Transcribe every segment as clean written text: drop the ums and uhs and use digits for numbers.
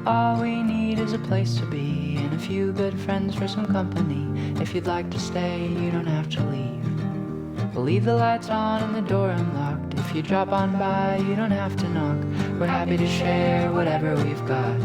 All we need is a place to be and a few good friends for some company. If you'd like to stay, you don't have to leave. We'll leave the lights on and the door unlocked. If you drop on by, you don't have to knock. We're happy to share whatever we've got.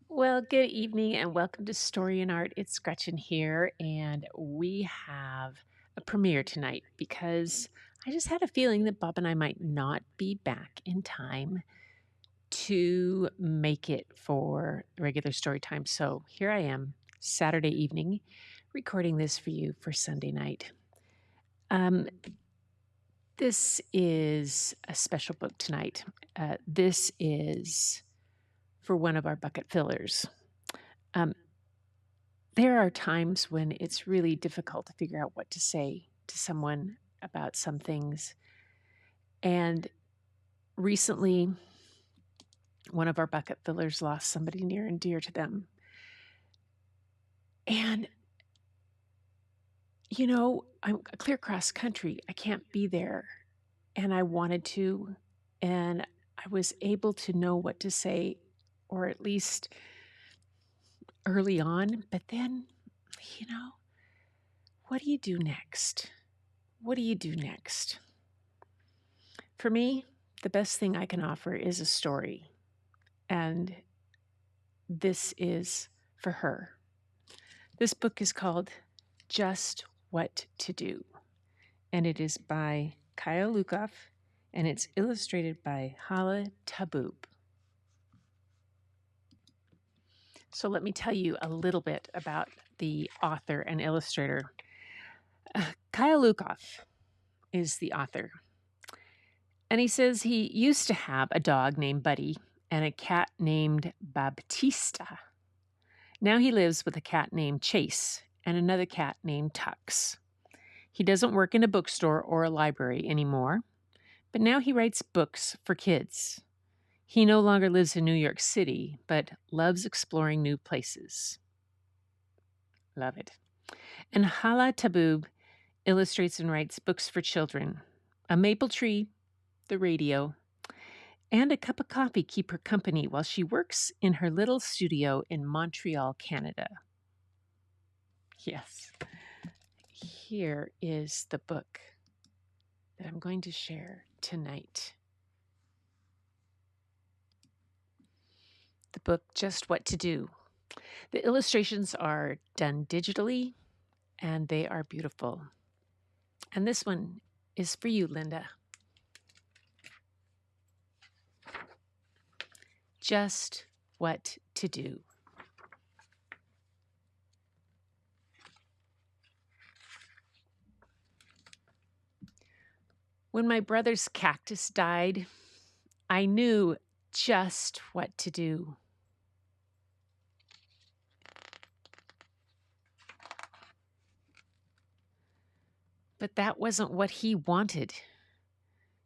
Well, good evening and welcome to Story and Art. It's Gretchen here, and we have a premiere tonight because I just had a feeling that Bob and I might not be back in time to make it for regular story time. So here I am, Saturday evening, recording this for you for Sunday night. This is a special book tonight. This is for one of our bucket fillers. There are times when it's really difficult to figure out what to say to someone about some things. And recently, one of our bucket fillers lost somebody near and dear to them. And, I'm clear cross country. I can't be there. And I wanted to. And I was able to know what to say, or at least early on. But then, what do you do next? What do you do next? For me, the best thing I can offer is a story. And this is for her. This book is called Just What to Do. And it is by Kaya Lukoff, and it's illustrated by Hala Taboob. So let me tell you a little bit about the author and illustrator. Kaya Lukoff is the author. And he says he used to have a dog named Buddy and a cat named Baptista. Now he lives with a cat named Chase and another cat named Tux. He doesn't work in a bookstore or a library anymore, but now he writes books for kids. He no longer lives in New York City, but loves exploring new places. Love it. And Hala Taboob illustrates and writes books for children. A maple tree, the radio, and a cup of coffee keep her company while she works in her little studio in Montreal, Canada. Yes. Here is the book that I'm going to share tonight. The book, Just What to Do. The illustrations are done digitally, and they are beautiful. And this one is for you, Linda. Just What to Do. When my brother's cactus died, I knew just what to do. But that wasn't what he wanted.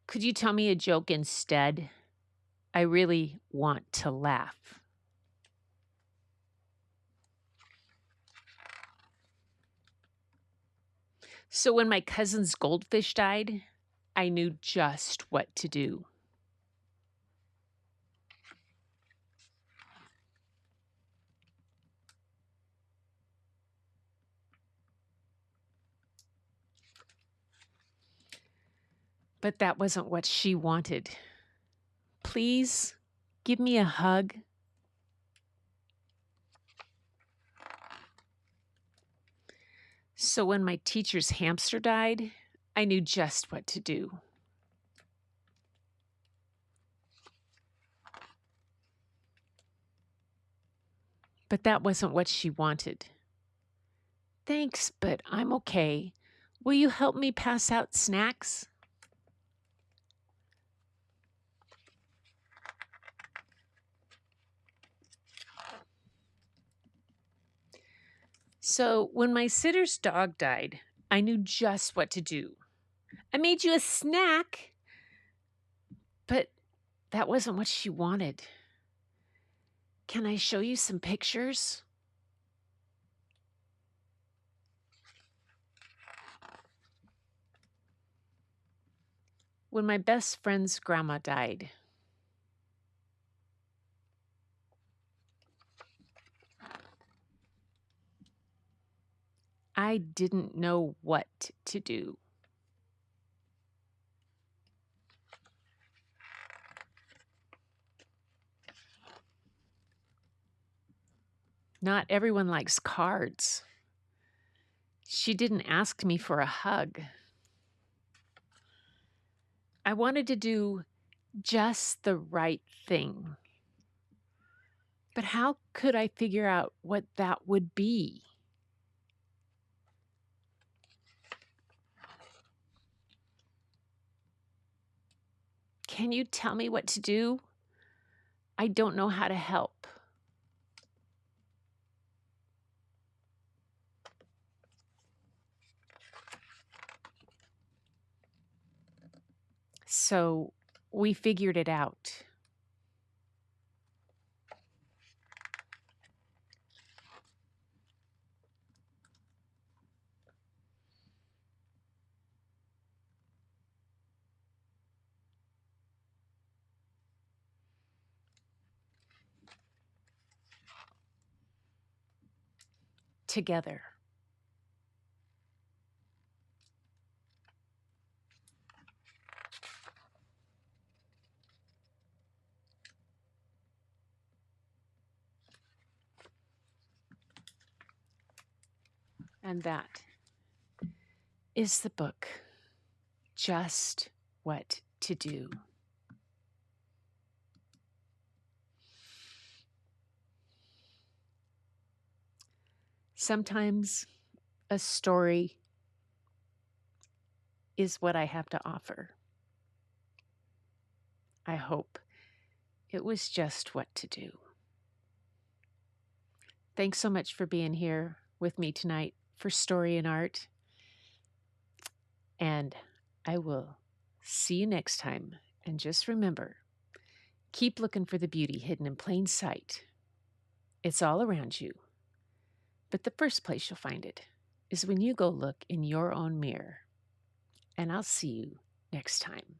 Could you tell me a joke instead? I really want to laugh. So when my cousin's goldfish died, I knew just what to do. But that wasn't what she wanted. Please give me a hug. So when my teacher's hamster died, I knew just what to do. But that wasn't what she wanted. Thanks, but I'm okay. Will you help me pass out snacks? So when my sitter's dog died, I knew just what to do. I made you a snack, but that wasn't what she wanted. Can I show you some pictures? When my best friend's grandma died, I didn't know what to do. Not everyone likes cards. She didn't ask me for a hug. I wanted to do just the right thing. But how could I figure out what that would be? Can you tell me what to do? I don't know how to help. So we figured it out. Together. And that is the book, Just What to Do. Sometimes a story is what I have to offer. I hope it was just what to do. Thanks so much for being here with me tonight for Story and Art. And I will see you next time. And just remember, keep looking for the beauty hidden in plain sight. It's all around you. But the first place you'll find it is when you go look in your own mirror. And I'll see you next time.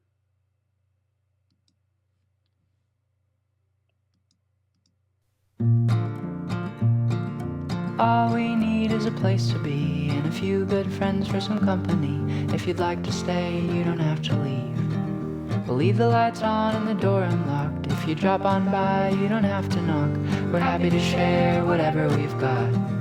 All we need is a place to be and a few good friends for some company. If you'd like to stay, you don't have to leave. We'll leave the lights on and the door unlocked. If you drop on by, you don't have to knock. We're happy to share whatever we've got.